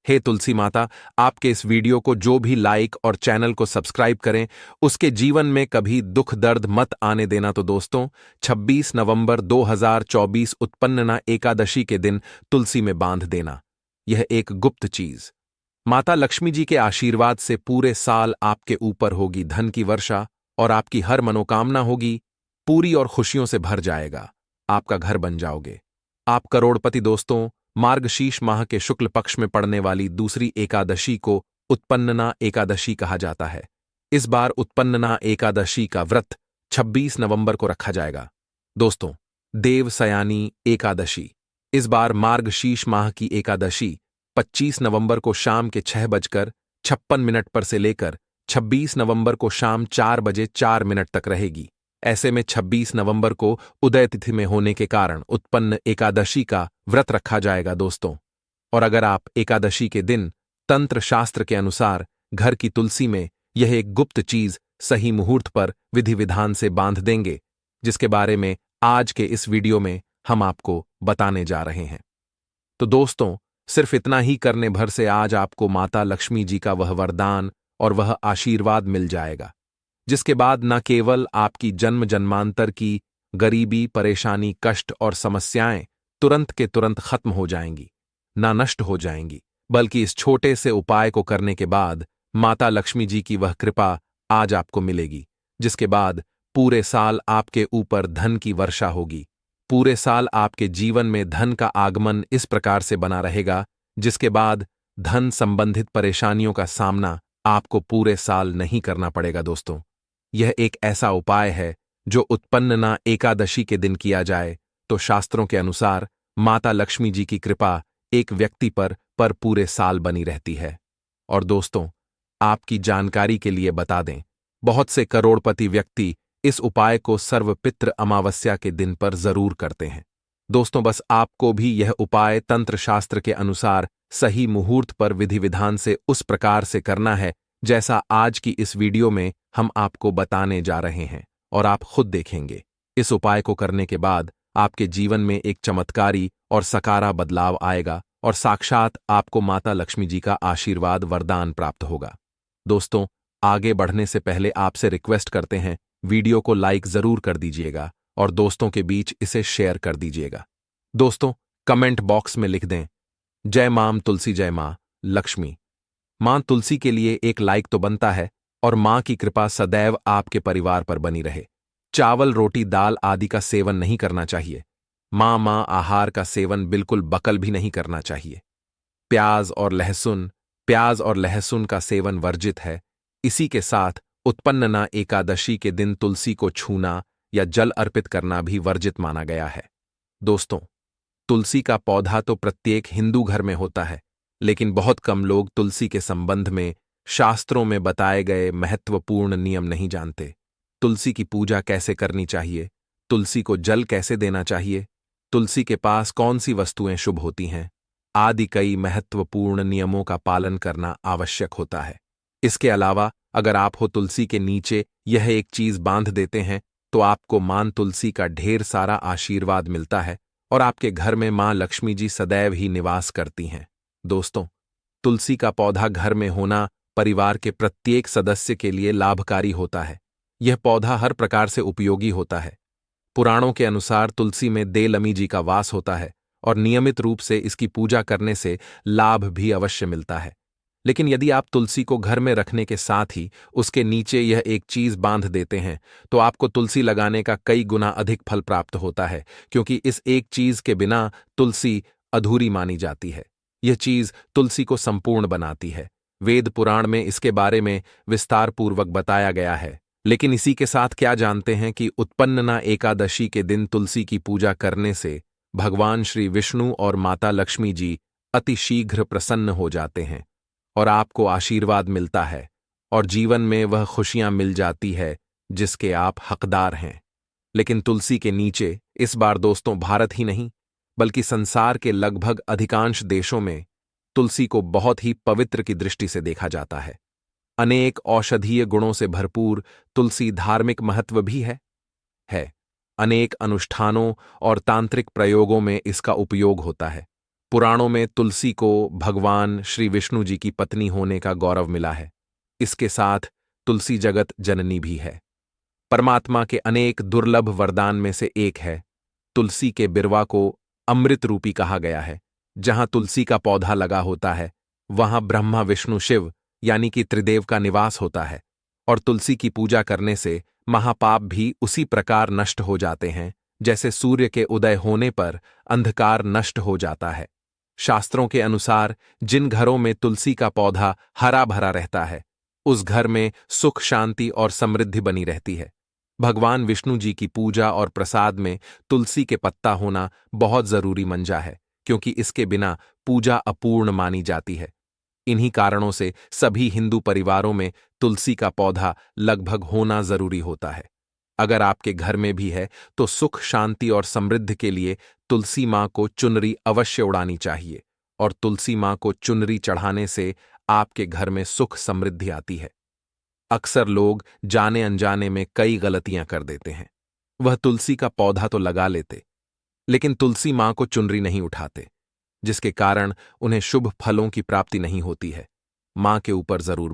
हे तुलसी माता, आपके इस वीडियो को जो भी लाइक और चैनल को सब्सक्राइब करें, उसके जीवन में कभी दुख दर्द मत आने देना। तो दोस्तों, 26 नवंबर 2024 उत्पन्नना एकादशी के दिन तुलसी में बांध देना। यह एक गुप्त चीज माता लक्ष्मी जी के आशीर्वाद से पूरे साल आपके ऊपर होगी धन की वर्षा, और आपकी हर मनोकामना होगी पूरी और खुशियों से भर जाएगा। आपका घर बन जाओगे, आप करोड़पति। दोस्तों, मार्गशीर्ष माह के शुक्ल पक्ष में पड़ने वाली दूसरी एकादशी को उत्पन्नना एकादशी कहा जाता है। इस बार उत्पन्नना एकादशी का व्रत 26 नवंबर को रखा जाएगा। दोस्तों, देवसयानी एकादशी। इस बार मार्गशीर्ष माह की एकादशी 25 नवंबर को शाम के 6:56 पर से लेकर 26 नवंबर को शाम 4:04 तक रहेगी। ऐसे में 26 नवंबर को उदय तिथि में होने के कारण उत्पन्न एकादशी का व्रत रखा जाएगा। दोस्तों, और अगर आप एकादशी के दिन तंत्र शास्त्र के अनुसार घर की तुलसी में यह एक गुप्त चीज सही मुहूर्त पर विधि विधान से बांध देंगे, जिसके बारे में आज के इस वीडियो में हम आपको बताने जा रहे हैं। तो दोस्तों, सिर्फ इतना ही करने भर से आज आपको माता लक्ष्मी जी का वह वरदान और वह आशीर्वाद मिल जाएगा, जिसके बाद न केवल आपकी जन्म जन्मांतर की गरीबी, परेशानी, कष्ट और समस्याएं तुरंत के तुरंत खत्म हो जाएंगी, ना नष्ट हो जाएंगी, बल्कि इस छोटे से उपाय को करने के बाद माता लक्ष्मी जी की वह कृपा आज आपको मिलेगी, जिसके बाद पूरे साल आपके ऊपर धन की वर्षा होगी। पूरे साल आपके जीवन में धन का आगमन इस प्रकार से बना रहेगा, जिसके बाद धन संबंधित परेशानियों का सामना आपको पूरे साल नहीं करना पड़ेगा। दोस्तों, यह एक ऐसा उपाय है जो उत्पन्नना एकादशी के दिन किया जाए तो शास्त्रों के अनुसार माता लक्ष्मी जी की कृपा एक व्यक्ति पर पूरे साल बनी रहती है। और दोस्तों, आपकी जानकारी के लिए बता दें, बहुत से करोड़पति व्यक्ति इस उपाय को सर्वपितृ अमावस्या के दिन पर जरूर करते हैं। दोस्तों, बस आपको भी यह उपाय तंत्र शास्त्र के अनुसार सही मुहूर्त पर विधि विधान से उस प्रकार से करना है जैसा आज की इस वीडियो में हम आपको बताने जा रहे हैं, और आप खुद देखेंगे इस उपाय को करने के बाद आपके जीवन में एक चमत्कारी और सकारा बदलाव आएगा, और साक्षात आपको माता लक्ष्मी जी का आशीर्वाद वरदान प्राप्त होगा। दोस्तों, आगे बढ़ने से पहले आपसे रिक्वेस्ट करते हैं, वीडियो को लाइक जरूर कर दीजिएगा और दोस्तों के बीच इसे शेयर कर दीजिएगा। दोस्तों, कमेंट बॉक्स में लिख दें, जय मां तुलसी, जय मां लक्ष्मी। मां तुलसी के लिए एक लाइक तो बनता है, और मां की कृपा सदैव आपके परिवार पर बनी रहे। चावल, रोटी, दाल आदि का सेवन नहीं करना चाहिए। मां आहार का सेवन बिल्कुल बकल भी नहीं करना चाहिए। प्याज और लहसुन का सेवन वर्जित है। इसी के साथ उत्पन्नना एकादशी के दिन तुलसी को छूना या जल अर्पित करना भी वर्जित माना गया है। दोस्तों, तुलसी का पौधा तो प्रत्येक हिंदू घर में होता है, लेकिन बहुत कम लोग तुलसी के संबंध में शास्त्रों में बताए गए महत्वपूर्ण नियम नहीं जानते। तुलसी की पूजा कैसे करनी चाहिए, तुलसी को जल कैसे देना चाहिए, तुलसी के पास कौन सी वस्तुएं शुभ होती हैं, आदि कई महत्वपूर्ण नियमों का पालन करना आवश्यक होता है। इसके अलावा अगर आप हो तुलसी के नीचे यह एक चीज बांध देते हैं तो आपको मां तुलसी का ढेर सारा आशीर्वाद मिलता है, और आपके घर में मां लक्ष्मी जी सदैव ही निवास करती हैं। दोस्तों, तुलसी का पौधा घर में होना परिवार के प्रत्येक सदस्य के लिए लाभकारी होता है। यह पौधा हर प्रकार से उपयोगी होता है। पुराणों के अनुसार तुलसी में देलमी जी का वास होता है, और नियमित रूप से इसकी पूजा करने से लाभ भी अवश्य मिलता है। लेकिन यदि आप तुलसी को घर में रखने के साथ ही उसके नीचे यह एक चीज बांध देते हैं तो आपको तुलसी लगाने का कई गुना अधिक फल प्राप्त होता है, क्योंकि इस एक चीज के बिना तुलसी अधूरी मानी जाती है। यह चीज तुलसी को संपूर्ण बनाती है। वेद पुराण में इसके बारे में विस्तार पूर्वक बताया गया है। लेकिन इसी के साथ क्या जानते हैं कि उत्पन्नना एकादशी के दिन तुलसी की पूजा करने से भगवान श्री विष्णु और माता लक्ष्मी जी अति शीघ्र प्रसन्न हो जाते हैं, और आपको आशीर्वाद मिलता है, और जीवन में वह खुशियां मिल जाती है जिसके आप हकदार हैं। लेकिन तुलसी के नीचे इस बार दोस्तों भारत ही नहीं बल्कि संसार के लगभग अधिकांश देशों में तुलसी को बहुत ही पवित्र की दृष्टि से देखा जाता है। अनेक औषधीय गुणों से भरपूर तुलसी धार्मिक महत्व भी है। अनेक अनुष्ठानों और तांत्रिक प्रयोगों में इसका उपयोग होता है। पुराणों में तुलसी को भगवान श्री विष्णु जी की पत्नी होने का गौरव मिला है। इसके साथ तुलसी जगत जननी भी है। परमात्मा के अनेक दुर्लभ वरदान में से एक है। तुलसी के बिरवा को अमृत रूपी कहा गया है। जहां तुलसी का पौधा लगा होता है वहां ब्रह्मा विष्णु शिव यानी कि त्रिदेव का निवास होता है। और तुलसी की पूजा करने से महापाप भी उसी प्रकार नष्ट हो जाते हैं जैसे सूर्य के उदय होने पर अंधकार नष्ट हो जाता है। शास्त्रों के अनुसार जिन घरों में तुलसी का पौधा हरा भरा रहता है उस घर में सुख शांति और समृद्धि बनी रहती है। भगवान विष्णु जी की पूजा और प्रसाद में तुलसी के पत्ता होना बहुत जरूरी मंजा है, क्योंकि इसके बिना पूजा अपूर्ण मानी जाती है। इन्हीं कारणों से सभी हिंदू परिवारों में तुलसी का पौधा लगभग होना जरूरी होता है। अगर आपके घर में भी है तो सुख शांति और समृद्धि के लिए तुलसी मां को चुनरी अवश्य उड़ानी चाहिए। और तुलसी मां को चुनरी चढ़ाने से आपके घर में सुख समृद्धि आती है। अक्सर लोग जाने अनजाने में कई गलतियां कर देते हैं। वह तुलसी का पौधा तो लगा लेते लेकिन तुलसी मां को चुनरी नहीं उठाते, जिसके कारण उन्हें शुभ फलों की प्राप्ति नहीं होती है। मां के ऊपर जरूर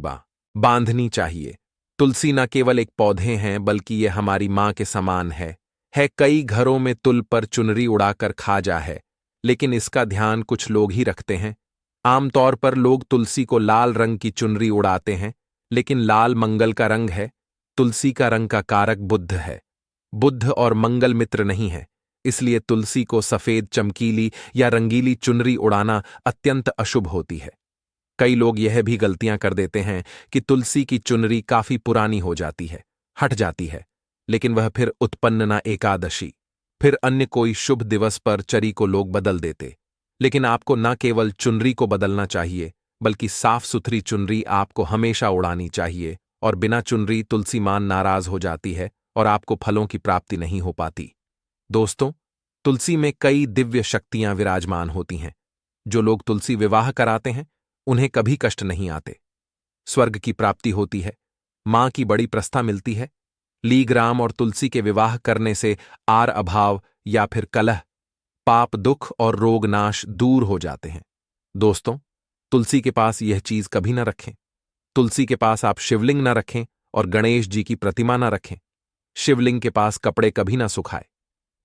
बांधनी चाहिए। तुलसी न केवल एक पौधे हैं बल्कि ये हमारी मां के समान है। कई घरों में तुल पर चुनरी उड़ाकर खाजा है, लेकिन इसका ध्यान कुछ लोग ही रखते हैं। आमतौर पर लोग तुलसी को लाल रंग की चुनरी उड़ाते हैं, लेकिन लाल मंगल का रंग है। तुलसी का रंग का कारक बुध है। बुध और मंगल मित्र नहीं है, इसलिए तुलसी को सफेद चमकीली या रंगीली चुनरी उड़ाना अत्यंत अशुभ होती है। कई लोग यह भी गलतियां कर देते हैं कि तुलसी की चुनरी काफी पुरानी हो जाती है, हट जाती है, लेकिन वह फिर उत्पन्न ना एकादशी फिर अन्य कोई शुभ दिवस पर चरी को लोग बदल देते। लेकिन आपको न केवल चुनरी को बदलना चाहिए बल्कि साफ सुथरी चुनरी आपको हमेशा उड़ानी चाहिए। और बिना चुनरी तुलसी मां नाराज हो जाती है और आपको फलों की प्राप्ति नहीं हो पाती। दोस्तों, तुलसी में कई दिव्य शक्तियां विराजमान होती हैं। जो लोग तुलसी विवाह कराते हैं उन्हें कभी कष्ट नहीं आते। स्वर्ग की प्राप्ति होती है, मां की बड़ी प्रस्था मिलती है। लीग्राम और तुलसी के विवाह करने से आर अभाव या फिर कलह, पाप, दुख और रोग नाश दूर हो जाते हैं। दोस्तों, तुलसी के पास यह चीज कभी न रखें। तुलसी के पास आप शिवलिंग न रखें और गणेश जी की प्रतिमा न रखें। शिवलिंग के पास कपड़े कभी ना सुखाए,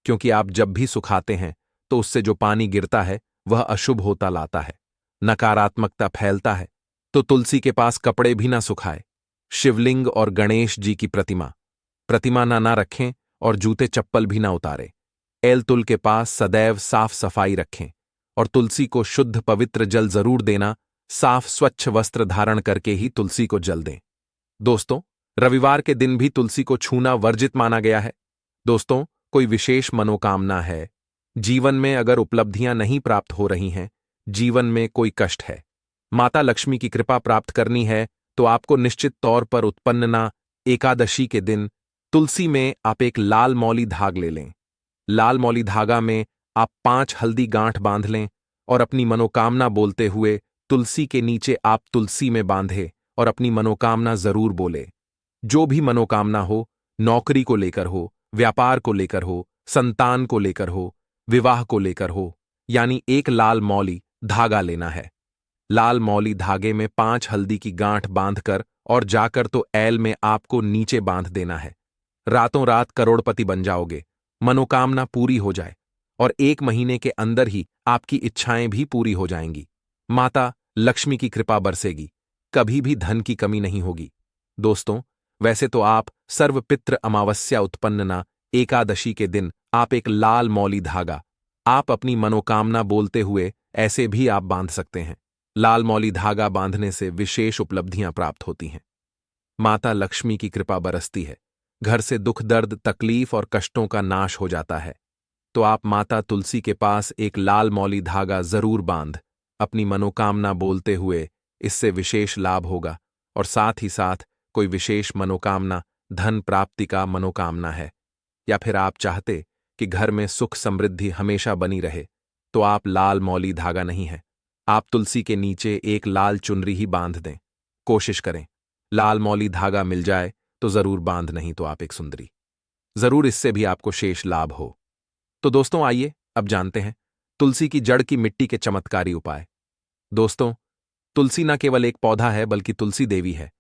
क्योंकि आप जब भी सुखाते हैं तो उससे जो पानी गिरता है वह अशुभ होता लाता है, नकारात्मकता फैलता है। तो तुलसी के पास कपड़े भी ना सुखाए। शिवलिंग और गणेश जी की प्रतिमा ना रखें और जूते चप्पल भी ना उतारे। तुल के पास सदैव साफ सफाई रखें और तुलसी को शुद्ध पवित्र जल जरूर देना। साफ स्वच्छ वस्त्र धारण करके ही तुलसी को जल दें। दोस्तों, रविवार के दिन भी तुलसी को छूना वर्जित माना गया है। दोस्तों, कोई विशेष मनोकामना है, जीवन में अगर उपलब्धियां नहीं प्राप्त हो रही हैं, जीवन में कोई कष्ट है, माता लक्ष्मी की कृपा प्राप्त करनी है, तो आपको निश्चित तौर पर उत्पन्ना एकादशी के दिन तुलसी में आप एक लाल मौली धाग ले लें। लाल मौली धागा में आप 5 हल्दी गांठ बांध लें और अपनी मनोकामना बोलते हुए तुलसी के नीचे आप तुलसी में बांधे और अपनी मनोकामना जरूर बोले। जो भी मनोकामना हो, नौकरी को लेकर हो, व्यापार को लेकर हो, संतान को लेकर हो, विवाह को लेकर हो, यानी एक लाल मौली धागा लेना है। लाल मौली धागे में 5 हल्दी की गांठ बांधकर और जाकर तो ऐल में आपको नीचे बांध देना है। रातों रात करोड़पति बन जाओगे, मनोकामना पूरी हो जाए और 1 महीने के अंदर ही आपकी इच्छाएं भी पूरी हो जाएंगी। माता लक्ष्मी की कृपा बरसेगी, कभी भी धन की कमी नहीं होगी। दोस्तों, वैसे तो आप सर्वपित्र अमावस्या उत्पन्ना एकादशी के दिन आप एक लाल मौली धागा आप अपनी मनोकामना बोलते हुए ऐसे भी आप बांध सकते हैं। लाल मौली धागा बांधने से विशेष उपलब्धियां प्राप्त होती हैं। माता लक्ष्मी की कृपा बरसती है, घर से दुख दर्द तकलीफ और कष्टों का नाश हो जाता है। तो आप माता तुलसी के पास एक लाल मौली धागा जरूर बांध अपनी मनोकामना बोलते हुए, इससे विशेष लाभ होगा। और साथ ही साथ कोई विशेष मनोकामना, धन प्राप्ति का मनोकामना है, या फिर आप चाहते कि घर में सुख समृद्धि हमेशा बनी रहे, तो आप लाल मौली धागा नहीं है, आप तुलसी के नीचे एक लाल चुनरी ही बांध दें। कोशिश करें, लाल मौली धागा मिल जाए तो जरूर बांध, नहीं तो आप एक सुंदरी, जरूर इससे भी आपको शेष लाभ हो। तो दोस्तों, आइए अब जानते हैं तुलसी की जड़ की मिट्टी के चमत्कारी उपाय। दोस्तों, तुलसी न केवल एक पौधा है बल्कि तुलसी देवी है।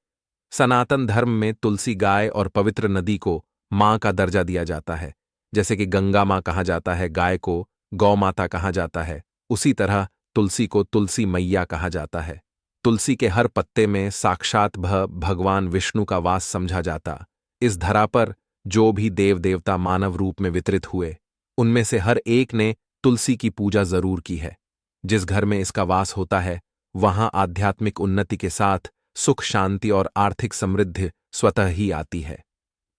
सनातन धर्म में तुलसी गाय और पवित्र नदी को मां का दर्जा दिया जाता है। जैसे कि गंगा मां कहा जाता है, गाय को गौ माता कहा जाता है, उसी तरह तुलसी को तुलसी मैया कहा जाता है। तुलसी के हर पत्ते में साक्षात भगवान विष्णु का वास समझा जाता। इस धरा पर जो भी देव देवता मानव रूप में वितरित हुए, उनमें से हर एक ने तुलसी की पूजा जरूर की है। जिस घर में इसका वास होता है, वहां आध्यात्मिक उन्नति के साथ सुख, शांति और आर्थिक समृद्धि स्वतः ही आती है।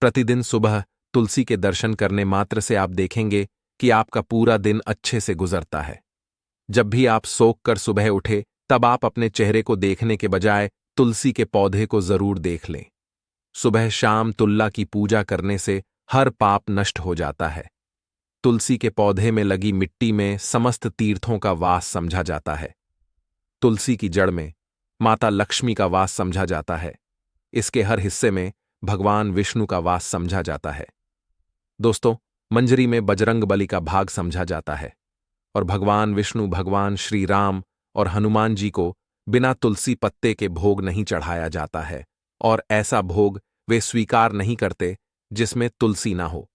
प्रतिदिन सुबह तुलसी के दर्शन करने मात्र से आप देखेंगे कि आपका पूरा दिन अच्छे से गुजरता है। जब भी आप सोख कर सुबह उठे, तब आप अपने चेहरे को देखने के बजाय तुलसी के पौधे को जरूर देख लें। सुबह शाम तुल्ला की पूजा करने से हर पाप नष्ट हो जाता है। तुलसी के पौधे में लगी मिट्टी में समस्त तीर्थों का वास समझा जाता है। तुलसी की जड़ में माता लक्ष्मी का वास समझा जाता है। इसके हर हिस्से में भगवान विष्णु का वास समझा जाता है। दोस्तों, मंजरी में बजरंगबली का भाग समझा जाता है और भगवान विष्णु, भगवान श्री राम और हनुमान जी को बिना तुलसी पत्ते के भोग नहीं चढ़ाया जाता है और ऐसा भोग वे स्वीकार नहीं करते जिसमें तुलसी ना हो।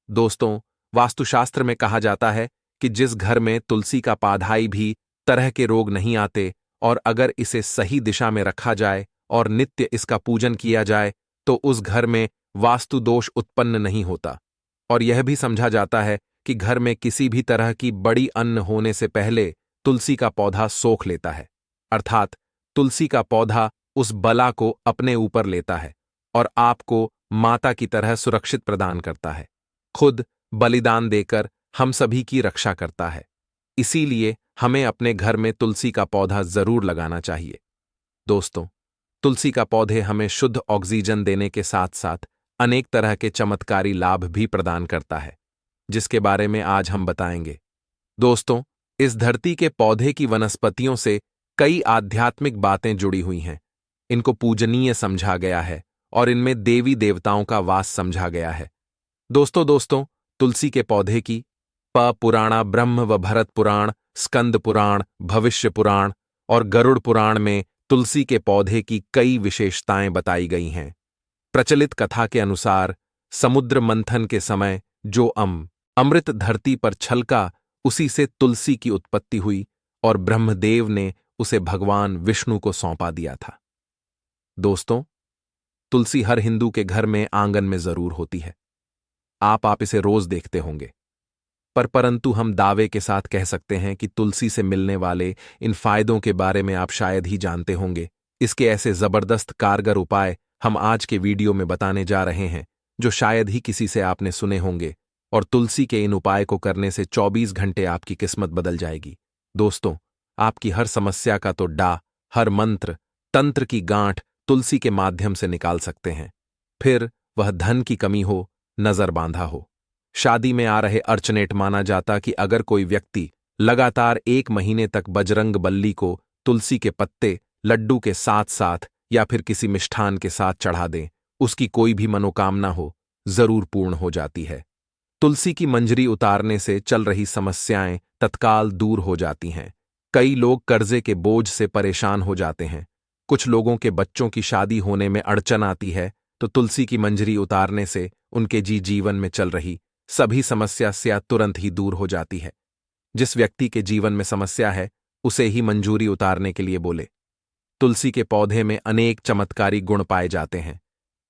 दोस्तों, वास्तुशास्त्र में कहा जाता है कि जिस घर में तुलसी का पाधाई भी तरह के रोग नहीं आते और अगर इसे सही दिशा में रखा जाए और नित्य इसका पूजन किया जाए तो उस घर में वास्तु दोष उत्पन्न नहीं होता। और यह भी समझा जाता है कि घर में किसी भी तरह की बड़ी अन्न होने से पहले तुलसी का पौधा सोख लेता है, अर्थात तुलसी का पौधा उस बला को अपने ऊपर लेता है और आपको माता की तरह सुरक्षित प्रदान करता है। खुद बलिदान देकर हम सभी की रक्षा करता है। इसीलिए हमें अपने घर में तुलसी का पौधा जरूर लगाना चाहिए। दोस्तों, तुलसी का पौधे हमें शुद्ध ऑक्सीजन देने के साथ साथ अनेक तरह के चमत्कारी लाभ भी प्रदान करता है, जिसके बारे में आज हम बताएंगे। दोस्तों, इस धरती के पौधे की वनस्पतियों से कई आध्यात्मिक बातें जुड़ी हुई हैं। इनको पूजनीय समझा गया है और इनमें देवी देवताओं का वास समझा गया है। दोस्तों, तुलसी के पौधे की पुराणा, ब्रह्म व भरत पुराण, स्कंद पुराण, भविष्य पुराण और गरुड़ पुराण में तुलसी के पौधे की कई विशेषताएं बताई गई हैं। प्रचलित कथा के अनुसार समुद्र मंथन के समय जो अमृत धरती पर छलका, उसी से तुलसी की उत्पत्ति हुई और ब्रह्मदेव ने उसे भगवान विष्णु को सौंपा दिया था। दोस्तों, तुलसी हर हिंदू के घर में आंगन में जरूर होती है। आप इसे रोज देखते होंगे। परंतु हम दावे के साथ कह सकते हैं कि तुलसी से मिलने वाले इन फायदों के बारे में आप शायद ही जानते होंगे। इसके ऐसे जबरदस्त कारगर उपाय हम आज के वीडियो में बताने जा रहे हैं, जो शायद ही किसी से आपने सुने होंगे। और तुलसी के इन उपाय को करने से 24 घंटे आपकी किस्मत बदल जाएगी। दोस्तों, आपकी हर समस्या का तो हर मंत्र तंत्र की गांठ तुलसी के माध्यम से निकाल सकते हैं। फिर वह धन की कमी हो, नजर बांधा हो, शादी में आ रहे अर्चनेट, माना जाता कि अगर कोई व्यक्ति लगातार 1 महीने तक बजरंग बल्ली को तुलसी के पत्ते लड्डू के साथ साथ या फिर किसी मिष्ठान के साथ चढ़ा दें, उसकी कोई भी मनोकामना हो जरूर पूर्ण हो जाती है। तुलसी की मंजरी उतारने से चल रही समस्याएं तत्काल दूर हो जाती हैं। कई लोग कर्जे के बोझ से परेशान हो जाते हैं। कुछ लोगों के बच्चों की शादी होने में अड़चन आती है, तो तुलसी की मंजरी उतारने से उनके जीवन में चल रही सभी समस्या तुरंत ही दूर हो जाती है। जिस व्यक्ति के जीवन में समस्या है, उसे ही मंजूरी उतारने के लिए बोले। तुलसी के पौधे में अनेक चमत्कारी गुण पाए जाते हैं।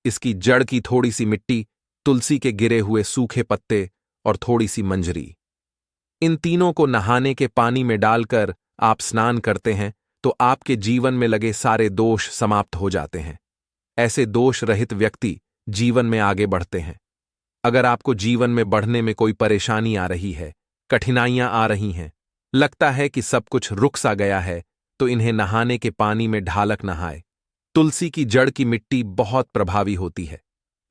इसकी जड़ की थोड़ी सी मिट्टी, तुलसी के गिरे हुए सूखे पत्ते और थोड़ी सी मंजरी, इन तीनों को नहाने के पानी में डालकर आप स्नान करते हैं तो आपके जीवन में लगे सारे दोष समाप्त हो जाते हैं। ऐसे दोष रहित व्यक्ति जीवन में आगे बढ़ते हैं। अगर आपको जीवन में बढ़ने में कोई परेशानी आ रही है, कठिनाइयां आ रही हैं, लगता है कि सब कुछ रुक सा गया है, तो इन्हें नहाने के पानी में ढालक नहाए। तुलसी की जड़ की मिट्टी बहुत प्रभावी होती है।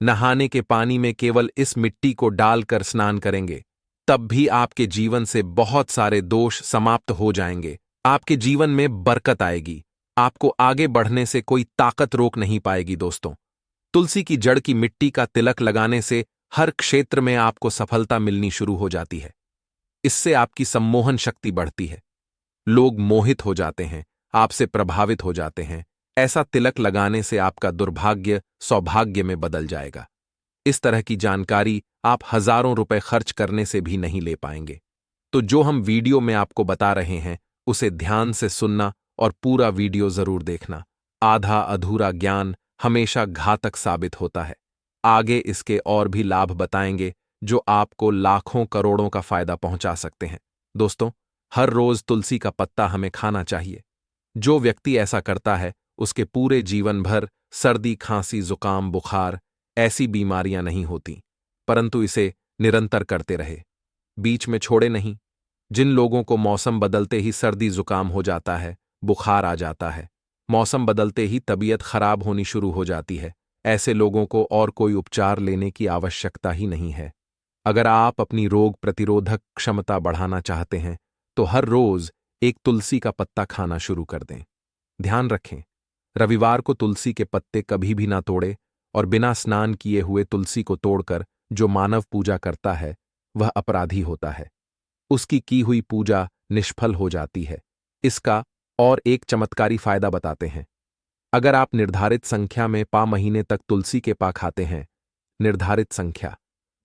नहाने के पानी में केवल इस मिट्टी को डालकर स्नान करेंगे, तब भी आपके जीवन से बहुत सारे दोष समाप्त हो जाएंगे। आपके जीवन में बरकत आएगी। आपको आगे बढ़ने से कोई ताकत रोक नहीं पाएगी। दोस्तों, तुलसी की जड़ की मिट्टी का तिलक लगाने से हर क्षेत्र में आपको सफलता मिलनी शुरू हो जाती है। इससे आपकी सम्मोहन शक्ति बढ़ती है। लोग मोहित हो जाते हैं, आपसे प्रभावित हो जाते हैं। ऐसा तिलक लगाने से आपका दुर्भाग्य सौभाग्य में बदल जाएगा। इस तरह की जानकारी आप हजारों रुपए खर्च करने से भी नहीं ले पाएंगे। तो जो हम वीडियो में आपको बता रहे हैं उसे ध्यान से सुनना और पूरा वीडियो जरूर देखना। आधा अधूरा ज्ञान हमेशा घातक साबित होता है। आगे इसके और भी लाभ बताएंगे जो आपको लाखों करोड़ों का फायदा पहुंचा सकते हैं। दोस्तों, हर रोज तुलसी का पत्ता हमें खाना चाहिए। जो व्यक्ति ऐसा करता है उसके पूरे जीवन भर सर्दी, खांसी, जुकाम, बुखार ऐसी बीमारियां नहीं होती, परंतु इसे निरंतर करते रहे, बीच में छोड़े नहीं। जिन लोगों को मौसम बदलते ही सर्दी जुकाम हो जाता है, बुखार आ जाता है, मौसम बदलते ही तबीयत खराब होनी शुरू हो जाती है, ऐसे लोगों को और कोई उपचार लेने की आवश्यकता ही नहीं है। अगर आप अपनी रोग प्रतिरोधक क्षमता बढ़ाना चाहते हैं तो हर रोज एक तुलसी का पत्ता खाना शुरू कर दें। ध्यान रखें, रविवार को तुलसी के पत्ते कभी भी ना तोड़े और बिना स्नान किए हुए तुलसी को तोड़कर जो मानव पूजा करता है वह अपराधी होता है। उसकी की हुई पूजा निष्फल हो जाती है। इसका और एक चमत्कारी फायदा बताते हैं। अगर आप निर्धारित संख्या में महीने तक तुलसी के पा खाते हैं, निर्धारित संख्या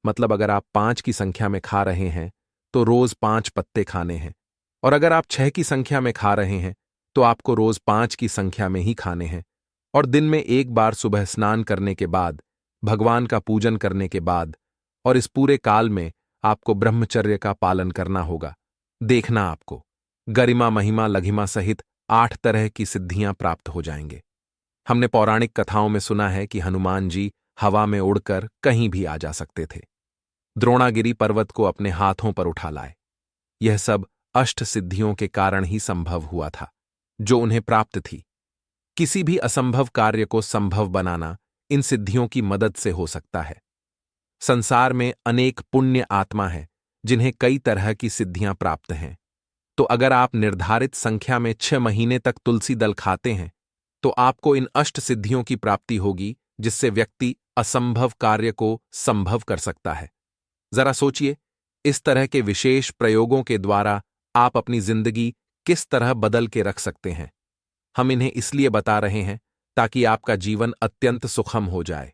मतलब अगर आप 5 की संख्या में खा रहे हैं तो रोज 5 पत्ते खाने हैं, और अगर आप 6 की संख्या में खा रहे हैं तो आपको रोज 5 की संख्या में ही खाने हैं, और दिन में एक बार सुबह स्नान करने के बाद, भगवान का पूजन करने के बाद, और इस पूरे काल में आपको ब्रह्मचर्य का पालन करना होगा। देखना आपको गरिमा, महिमा, लघिमा सहित 8 तरह की सिद्धियां प्राप्त हो जाएंगे। हमने पौराणिक कथाओं में सुना है कि हनुमान जी हवा में उड़कर कहीं भी आ जा सकते थे, द्रोणागिरी पर्वत को अपने हाथों पर उठा लाए। यह सब अष्ट सिद्धियों के कारण ही संभव हुआ था जो उन्हें प्राप्त थी। किसी भी असंभव कार्य को संभव बनाना इन सिद्धियों की मदद से हो सकता है। संसार में अनेक पुण्य आत्मा हैं जिन्हें कई तरह की सिद्धियां प्राप्त हैं। तो अगर आप निर्धारित संख्या में 6 महीने तक तुलसी दल खाते हैं तो आपको इन अष्ट सिद्धियों की प्राप्ति होगी, जिससे व्यक्ति असंभव कार्य को संभव कर सकता है। जरा सोचिए, इस तरह के विशेष प्रयोगों के द्वारा आप अपनी जिंदगी किस तरह बदल के रख सकते हैं। हम इन्हें इसलिए बता रहे हैं ताकि आपका जीवन अत्यंत सुखम हो जाए।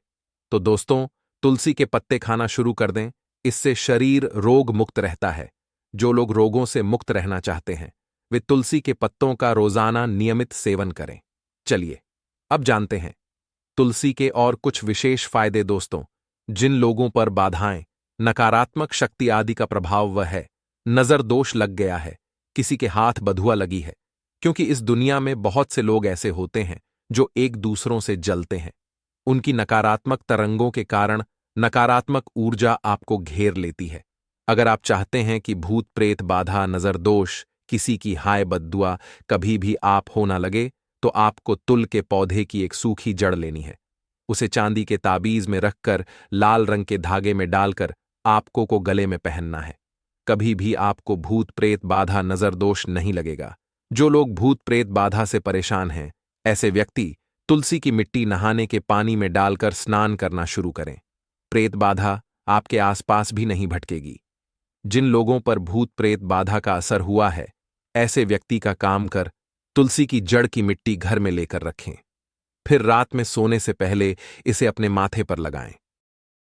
तो दोस्तों, तुलसी के पत्ते खाना शुरू कर दें। इससे शरीर रोग मुक्त रहता है। जो लोग रोगों से मुक्त रहना चाहते हैं वे तुलसी के पत्तों का रोजाना नियमित सेवन करें। चलिए अब जानते हैं तुलसी के और कुछ विशेष फायदे। दोस्तों, जिन लोगों पर बाधाएं, नकारात्मक शक्ति आदि का प्रभाव वह है, नजर दोष लग गया है, किसी के हाथ बधुआ लगी है, क्योंकि इस दुनिया में बहुत से लोग ऐसे होते हैं जो एक दूसरों से जलते हैं। उनकी नकारात्मक तरंगों के कारण नकारात्मक ऊर्जा आपको घेर लेती है। अगर आप चाहते हैं कि भूत प्रेत बाधा, नजर दोष, किसी की हाय बद्दुआ कभी भी आप हो ना लगे, तो आपको तुल के पौधे की एक सूखी जड़ लेनी है। उसे चांदी के ताबीज में रखकर लाल रंग के धागे में डालकर आपको को गले में पहनना है। कभी भी आपको भूत प्रेत बाधा, नजर दोष नहीं लगेगा। जो लोग भूत प्रेत बाधा से परेशान हैं, ऐसे व्यक्ति तुलसी की मिट्टी नहाने के पानी में डालकर स्नान करना शुरू करें। प्रेत बाधा आपके आसपास भी नहीं भटकेगी। जिन लोगों पर भूत प्रेत बाधा का असर हुआ है, ऐसे व्यक्ति का काम कर तुलसी की जड़ की मिट्टी घर में लेकर रखें। फिर रात में सोने से पहले इसे अपने माथे पर लगाएं।